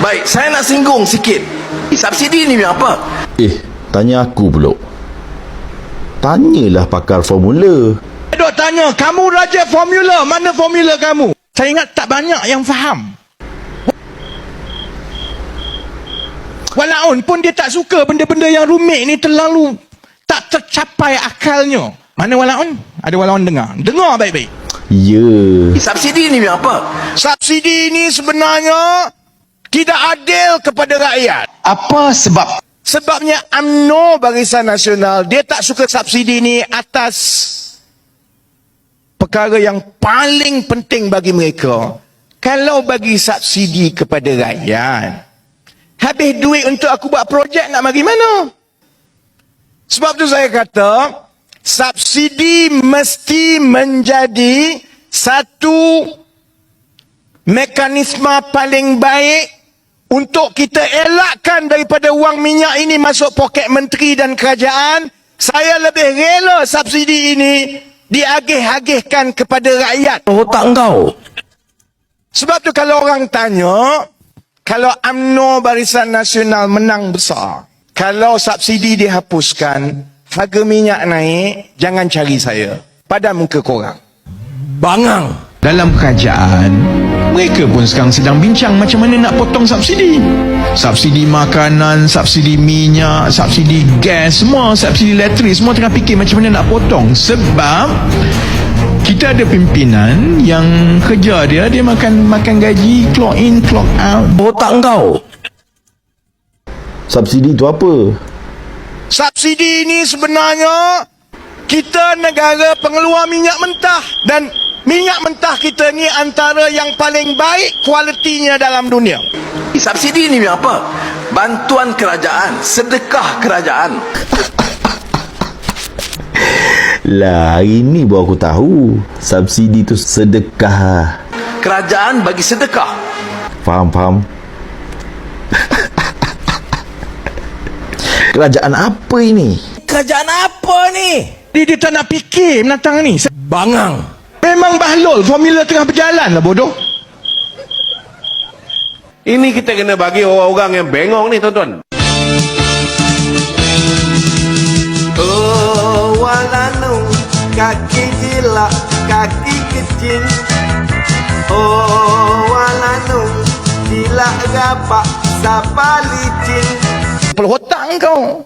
Baik, saya nak singgung sikit. Subsidi ni apa? Tanya aku pula. Tanyalah pakar formula. Dok tanya, kamu raja formula, mana formula kamu? Saya ingat tak banyak yang faham. Walaupun pun dia tak suka benda-benda yang rumit ni, terlalu tak tercapai akalnya. Mana walaupun? Ada walaupun dengar. Dengar baik-baik. Ya. Subsidi ni apa? Subsidi ini sebenarnya tidak adil kepada rakyat. Apa sebab? Sebabnya UMNO Barisan Nasional, dia tak suka subsidi ni atas perkara yang paling penting bagi mereka. Kalau bagi subsidi kepada rakyat, habis duit untuk aku buat projek nak bagi mana? Sebab tu saya kata, subsidi mesti menjadi satu mekanisme paling baik untuk kita elakkan daripada wang minyak ini masuk poket menteri dan kerajaan. Saya lebih rela subsidi ini diagih-agihkan kepada rakyat. Otak kau. Sebab tu kalau orang tanya, kalau UMNO Barisan Nasional menang besar, kalau subsidi dihapuskan, harga minyak naik, jangan cari saya. Pada muka korang. Bangang. Dalam kerajaan, mereka pun sekarang sedang bincang macam mana nak potong subsidi. Subsidi makanan, subsidi minyak, subsidi gas, semua, subsidi elektrik, semua tengah fikir macam mana nak potong. Sebab kita ada pimpinan yang kerja dia makan gaji, clock in, clock out. Otak kau. Subsidi tu apa? Subsidi ini sebenarnya kita negara pengeluar minyak mentah, dan minyak mentah kita ni antara yang paling baik kualitinya dalam dunia. Subsidi ni apa? Bantuan kerajaan, sedekah kerajaan. Lah, hari ni baru aku tahu subsidi tu sedekah. Kerajaan bagi sedekah. Faham. Kerajaan apa ini? Kerajaan apa ni? Dia tak nak fikir menatang ni. Bangang. Memang bahlul, formula tengah berjalan lah bodoh. Ini kita kena bagi orang-orang yang bengong ni, tuan-tuan. Oh, walanu, kaki gila, kaki kecil. Oh, walanu, gila gapak, sapa licin. Kepala otak kau.